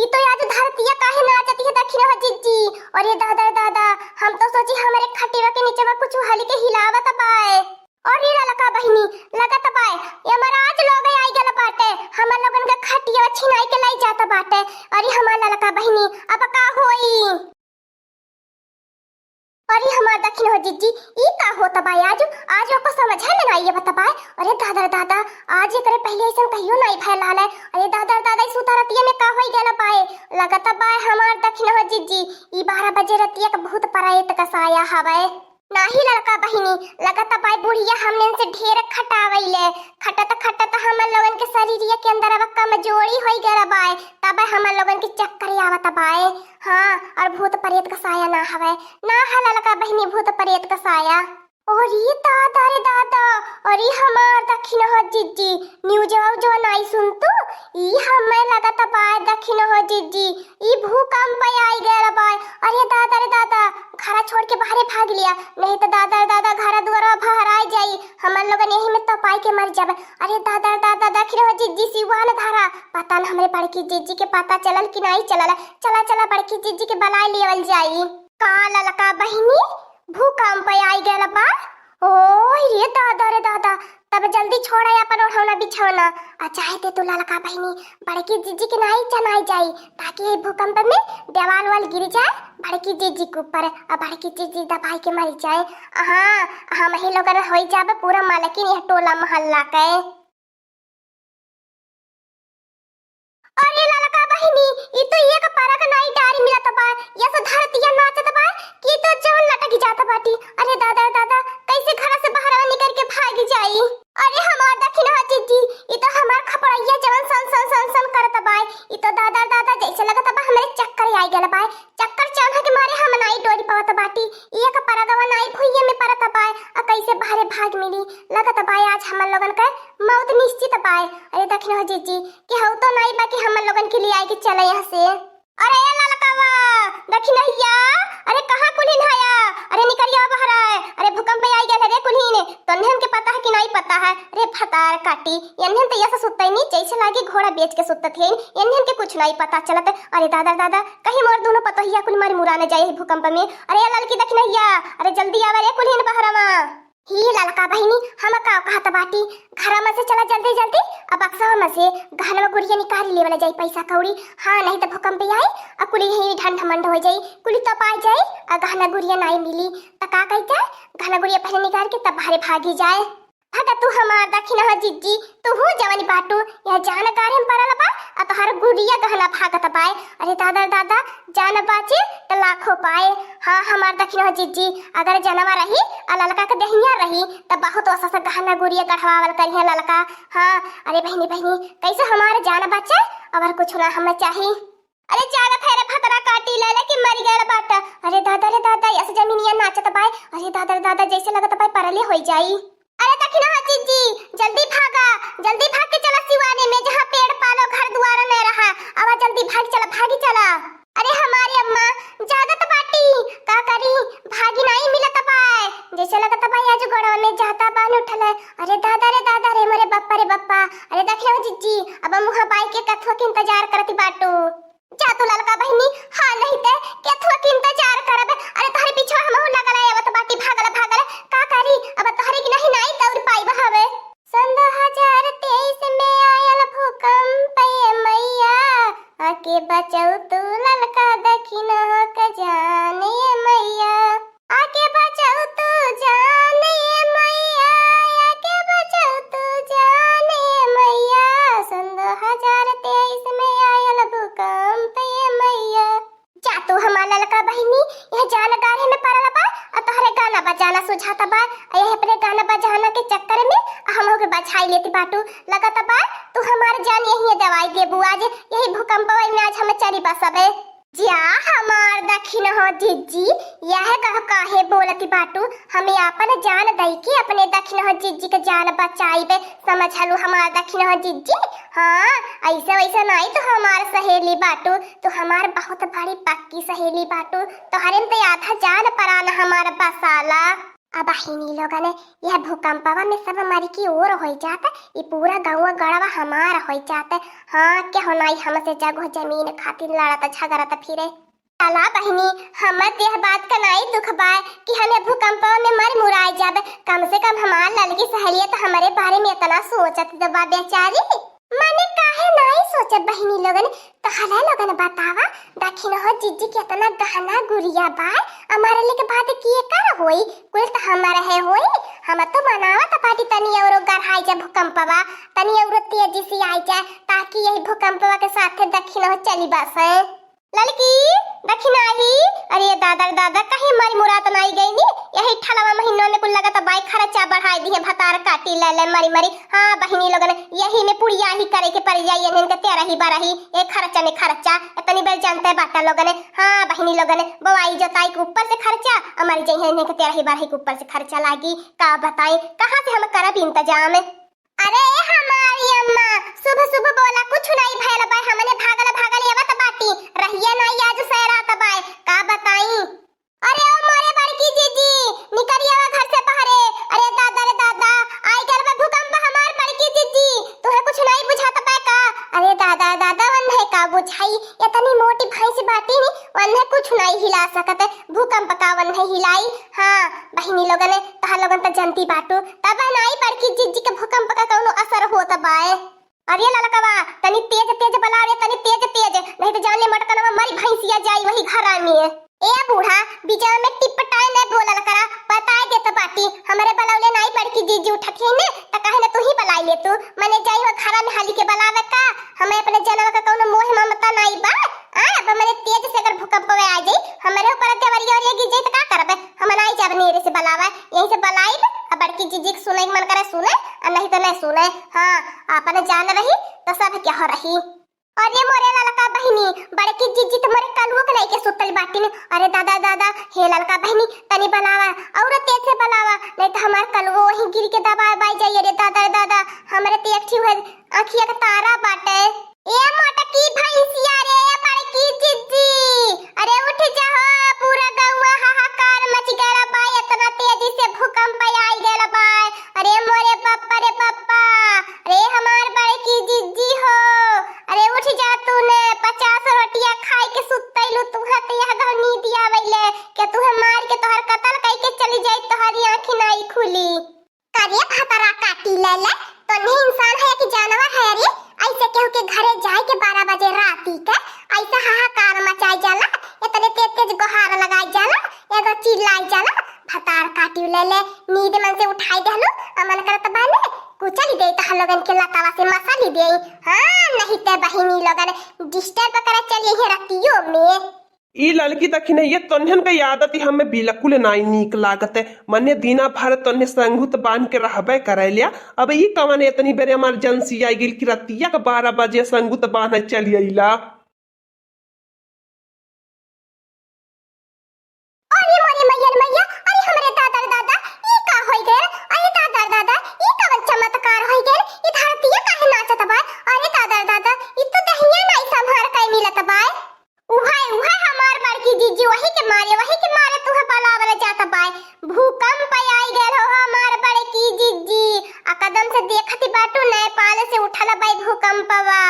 ई तो आज धरतिया काहे नाचती है दक्षिण हो जीजी। और ये दादा दादा हम तो सोची हमारे खटिया के नीचे में कुछ हल्के हिलावत बाए। और ये ललका बहिनी लगत बाए ये महाराज लोग आई गल बाटे हमन लोगन के खटिया छिनाई के लाई जाता बाटे। अरे हमार ललका बहिनी अब का होई। अरे हमार दक्षिण हो जीजी ई का होता बाई आज आज को समझ है ना ये बता बाई। अरे दादा दादा आज ये करे पहले ऐसा कहियो नहीं फैलाल है। अरे दादा दादा इस उतारतिया में का होई गेला बाई लगता बाई हमार दक्षिण हो जीजी ई 12 बजे रतिया का बहुत परायत का साया हवे नाही लड़का बहिनी लगता बाई बुढ़िया हमने से ढेर खटावैले खटत हमन लोगन के शरीरिया के अंदर अब कमजोरी होई गेला बाई तब हमन लोगन के चक्कर आवत बाई। हां और भूत प्रेत का साया ना हवे ना है लड़का बहिनी भूत प्रेत का साया। और ये दादा रे दादा अरे हमार दक्षिण हो जीजी न्यूज जो नहीं सुन तू ई हमें लगता बाय दक्षिण हो जीजी ई भूकंप आई गया बाय। अरे दादा रे दादा घर छोड़ के बाहर भाग लिया नहीं तो दादा दादा घर द्वारा बाहर आ जाई हमन लोगन यही में तो पाई के मर जाबे। अरे दादा दादा दक्षिण हो जीजी सिवान धारा पता न हमरे बड़की जीजी के पता चलल कि नहीं चलल चला चला बड़की जीजी के बलाई लेवल जाई। का ललका बहिनी भूकंप आई गया बा। ओ ये दादा रे दादा तब जल्दी छोड़ा अपन ओढ़ौना बिछौना आ चाहे ते तू ललका बहिनी बड़की जीजी के नहीं चनाई जाई ताकि भूकंप में देवाल वाल गिर जाए बड़की जीजी के ऊपर और बड़की जीजी दबाई के मर जाए। हाँ हम ही लोग हो जाबे पूरा मालकिन यह टोला मोहल्ला के। अरे ललका बहिनी ई तो एक परक नहीं डारी मिलत बा ये तो धरतिया नाचत बा की तो जवन लटक जात बाटी। अरे दादा दादा कैसे घर से बाहर निकल के भाग जाई। अरे हमार दक्षिण हो जीजी ई तो हमार खपड़िया जवन सन सन सन सन करत बा ई तो दादा दादा जैसे लगत बा हमरे चक्कर आई गेल बा चक्कर चढ़ा के मारे हम नहीं डोरी पावत बाटी एक परगवा नहीं भुइये में परत बा आ कैसे बाहर भाग मिली लगत बा आज हमन लोगन के मौत निश्चित बा। अरे दक्षिण हो जीजी कि हौ तो नहीं बा कि हमन लोगन के लिए आई के चले यहां से। अरे ललकावा दक्षिण भैया अरे कहां कुलीन आया अरे निकलिया बाहर आए। अरे भूकंप आई गेल रे कुलीन तन्हन के पता है कि नहीं पता है। अरे फतार काटी यन्हन तो ऐसा सुतई नहीं जैसे लागे घोड़ा बेच के सुतत है यन्हन के कुछ नहीं पता चलत। अरे दादा दादा कहीं मोर दोनों पतोहिया कुल मारी मुरा न जाए भूकंप में। अरे ललकी दक्षिण भैया अरे जल्दी आवे रे कुलीन बहरावा। ही ललका बहिनी हम का कहत बाटी घर में से चला जल्दी जल्दी अब बक्सा में से गहना में गुड़िया निकाल ले वाला जाई पैसा कौड़ी। हाँ नहीं तो भूकंप आई और कुली ही ठंड ठमंड हो जाई कुली तो पा जाए और गहना गुड़िया नहीं मिली तो का कहता गहना गुड़िया पहले निकाल के तब बाहर भागी जाए। भागा तू हमार दक्षिण हो जीजी तू हूँ जवानी बाटू यह जानकार हम परल बा आ तोहर गुड़िया गहना भागत पाए। अरे दादा दादा जान बाचे तो लाखों पाए। हाँ हमार दक्षिण हो जीजी अगर जनवा रही आ ललका के दहिया रही तब बहुत ओसा से गहना गुड़िया गढ़वावल करिए ललका। हाँ अरे बहनी बहनी कैसे हमारे जान बचे और कुछ ना हमें चाहिए। अरे जाना फेरे फतरा काटी ले कि मर गया बाटा। अरे दादा ऐसे जमीनिया नाचत पाए। अरे दादा दादा जैसे लगत पाए परले हो जाई। अरे दक्षिण हो जीजी जल्दी भाग के चला सिवाने में जहाँ पेड़ पालो घर द्वार न रहा अब जल्दी भागी चला। अरे हमारी अम्मा जागत बाटी का करी भागी नहीं मिलत पाए जैसे लगत पाए आज गड़वा में जाता बान उठल। अरे दादा रे मोरे बप्पा। अरे दक्षिण हो जीजी अब मुहा बाई के कथुआ के इंतजार करती बाटू जा तू ललका बहिनी। हाँ नहीं ते कथुआ के इंतजार करब। अरे तोहरे पीछे हम लगल है अब बाटी भागल का करी अब तोहरे की नहीं दौड़ पाई बहावे। सन 2023 में आयल भूकंप ये मैया आके बचाऊ तू ललका दक्षिण हो के जाने मैया आके बचाऊ तू जाने मैया आके बचाऊ तू जाने मैया सन 2023 में आयल भूकंप ये मैया। जा तू हमार ललका बहिनी यह जानकार है में परल बा और तोहरे गाना बजाना सुझाता बा यह अपने गाना बजाना के चक्कर में हम होके बचाई लेती बाटू लगता बा तू हमार जान यही दवाई देबू आज यही भूकंप में आज हम चली बसबे। जा हमार दक्षिण हो जीजी यह काहे बोलती बाटू हमें अपन जान दई के अपने दक्षिण हो जीजी के जान बचाईबे समझलू हमार दक्षिण हो जीजी। हाँ ऐसा वैसा नहीं तो हमार सहेली बाटू तो हमार बहुत बड़ी पक्की सहेली बाटू तो हरे तो आधा जान पराना हमार बसाला। अब हिनी लोगन यह भूकंपवा में सब हमारी की ओर हो जाता, ये पूरा गाँव गड़वा हमार हो जाता। हाँ क्या होना हमसे जगह जमीन खातिर लड़ता झगड़ता फिरे। चला बहिनी हमर यह बात का नहीं दुख बा कि हमें भूकंपवा में मर मुराई जाबे, कम से कम हमार लड़की सहेलियत तो हमारे बारे में इतना सोचत दबा बेचारी। मैंने काहे नहीं सोचत बहिनी लोगन, कहला लोगन बतावा दखिन हो जीजी कितना गहना गुड़िया बा हमारे लिए के बात किए कर होई कुल तो हमारा है होई। हम तो मनावा त पाटी तनी और गढ़ाई जा भूकंपवा तनी और तेजी से आई जाए ताकि यही भूकंपवा के साथ दखिन हो चली बस लड़की दखिन आई। अरे दादा दादा कहीं मरी मुरात नहीं गई नी, यही ठलवा महीनों में कुल लगा तो बाई खर्चा बढ़ाई दी है भतार काटी ले ले मरी मरी। हाँ बहिनी लोगन यही में पुड़िया ही करे के पड़ जाइए नहीं तो 13 ही 12 ही एक खर्चा में खर्चा इतनी बेर जानते बाटा लोगन। हाँ बहिनी लोगन बवाई जोताई के ऊपर से खर्चा हमारी जही नहीं तो 13 ही 12 के ऊपर से खर्चा लागी का बताई कहाँ से हम करब इंतजाम। अरे हमारी अम्मा सुबह सुबह बोला कुछ नहीं भैल बाय हमने भागल भागल आवत बाटी रहिए नहीं आज सहरा तबाय का बताई। अरे ओ मोरे बड़की जीजी निकलिए घर से बाहर। अरे दादा रे दादा आई गल में भूकंप हमार बड़की जीजी तुम्हें कुछ नहीं बुझाता पाए का। अरे दादा दादा वन है का बुझाई इतनी मोटी भैंस बाटी नी वन कुछ नहीं हिला सकत भूकंप का वन है हिलाई। हाँ बहिनी लोगन तहा लोगन त जनती बाटू तब नहीं बड़की जीजी के भूकंप का कोनो असर होता बाए। अरे ललकवा तनी तेज तेज बला रे तनी तेज तेज नहीं तो जान ले मटकनवा मरी भैंसिया जाई वही घर में। ए बूढ़ा बीचा में टिपटाए ने बोलल करा बताए दे त बाटी हमरे बलावले नहीं बड़की जीजी उठखे ने त कहे ने तू ही बलाई ले तू मने जाई हो घर में हाली के बलावे का हमें अपने जनवा का कोनो मोह ममता नहीं बा। अब मने तेज से अगर भूकंप में आ जाई हमरे ऊपर देवरी और गिर जाई त का करबे हम नहीं जब नीरे से बलावा यही से बलाई अब बड़की जीजी के सुने मन करे सुने और नहीं तो नहीं सुने। हाँ आपने जान रही तो सब क्या हो रही। अरे मोरे ललका बहिनी बड़की जीजी तुम्हारे कलुओ के नहीं के सुतल बाटी में। अरे दादा दादा हे ललका बहिनी तनी बलावा और तेज से बलावा नहीं तो हमार कलुओ वही गिर के दबा बाई जाइए। रे दादा दादा हमरे ते एकठी हुए आँखिया का तारा बाटे। ए मोटकी भैंसिया रे बड़की जीजी अरे उठ जाओ पूरा गाँव हाहाकार मच गया बाय इतना तेजी से भूकंप आई गया बाय। अरे मोरे पप्पा रे पप्पा अरे हमार बड़की जीजी हो अरे उठ जा तूने 50 रोटियां खाई के सुतैलू तुहा ते यह गनी दिया वैले के तुहे मार के तोहर कत्ल कई के चली जाई तोहरी आंखें नहीं खुली। करिए भतरा काटी ले ले तो नहीं इंसान है कि जानवर है। रे ऐसे केहू के घरे जाए के 12 बजे राती के ऐसा हाहाकार मचाई जाला इतने तेज तेज गोहार लगाई जाला एगो चिल्लाई जाला भतार काटी ले ले नींद मन से उठाई देलू अमन करत बाने कुचली दे त लोगन के लतावा से मसाली दे। हाँ नहीं ते बहिनी लोगन डिस्टर्ब करे चलिए है रतियों में। ई लड़की दखिने ये तन्हन के आदत ही हमें बिल्कुल नाई नीक लागत है मने दीना भर तन्हे संगुत बांध के रहबे करे लिया। अब ई कवन इतनी बेरे इमरजेंसी आई गेल कि रतिया के 12 बजे संगुत बांध चली आइला। अरे मोरे मैया मैया अरे हमरे दादा दादा ई का होई गेल। अरे दादा दादा ई कवन चमत्कार होई गेल ई धरतीया काहे नाचत बा। अरे दादा दादा ई तो दहिया नहीं संभार के मिलत बा। उहाय हमार बड़की जीजी वही के मारे तुहे बलावले जात बाय भूकंप आई गेल हो हमार बड़की जीजी आ कदम से देखती बाटू नेपाल से उठल बाय भूकंपवा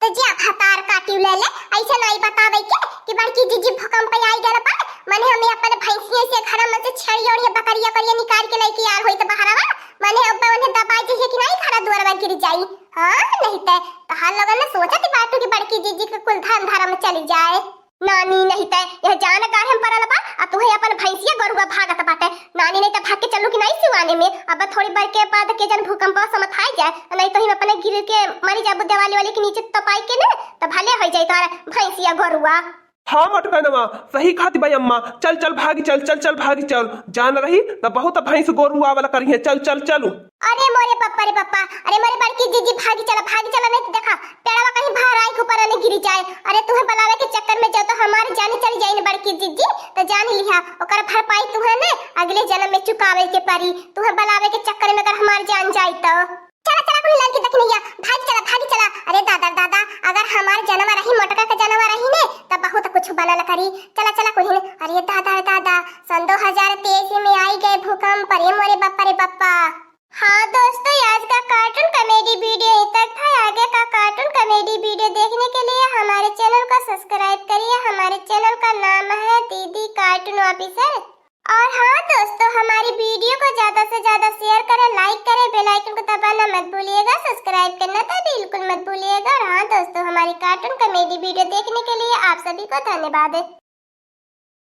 तो जा भतार काटी ले ले ऐसे नहीं बतावे के कि बड़की जीजी भूकंप आई गेल बा माने हमें अपन भैंसिया से घर में से छड़ी और ये बकरिया करिया निकाल के लेके यार होई त बहरावा माने अब उन्हें दबाई जे कि नहीं खड़ा दुआर में गिर जाई। हां नहीं ते हां लोगन ने सोचत बाटू कि बड़की जीजी के कुल धन धर्म चली जाए नानी नहीं ते यह जान का हम परल बा आ तुहे अपन भैंसिया गरुआ भागत बाटे नानी नहीं त भाग के चलू कि नहीं सिवाने में अब थोड़ी बार के बाद के जन भूकंप समथाई जाए नहीं तो हम अपने गिर के मरी जाब देवाली वाले के नीचे तपाई के ने त भले हो जाई तार भैंसिया गरुआ। हाँ मटकनवा सही खाती भाई अम्मा चल चल भागी चल चल चल भागी चल जान रही तो बहुत भैंस गोरुआ वाला करिए चल चल चलू। अरे मोरे पप्पा अरे मोरे बड़की जीजी भागी चला नहीं तो देखा पेड़वा कहीं बाहर आई ऊपर ने गिर जाए। अरे तुम्हें बलावे के चक्कर में जो तो हमारी जान चली जाए न बड़की जीजी तो जान लिया ओकर भरपाई तुम्हें ने अगले जन्म में चुकावे के परी तुम्हें बलावे के चक्कर में अगर हमारी जान जाई तो चला चला कोई लड़की देखनिया भागी चला। अरे दादा दादा अगर हमार जन्म रही मोटका का जन्म रही ने तब बहुत कुछ बनल करी चला कोई। अरे दादा दादा सन 2023 में आई गए भूकंप भूकंप, अरे मोरे बापा रे बापा। हाँ दोस्तों, आज का कार्टून कॉमेडी वीडियो यहीं तक था। आगे का कार्टून कॉमेडी वीडियो देखने के लिए हमारे चैनल को सब्सक्राइब करिए। हमारे चैनल का नाम है दीदी कार्टून ऑफिसर। और हाँ दोस्तों, हमारी वीडियो को ज्यादा से ज्यादा शेयर करें, लाइक करें, बेल आइकन को दबाना मत भूलिएगा, सब्सक्राइब करना तो बिल्कुल मत भूलिएगा। और हाँ दोस्तों, हमारी कार्टून कॉमेडी वीडियो देखने के लिए आप सभी को धन्यवाद।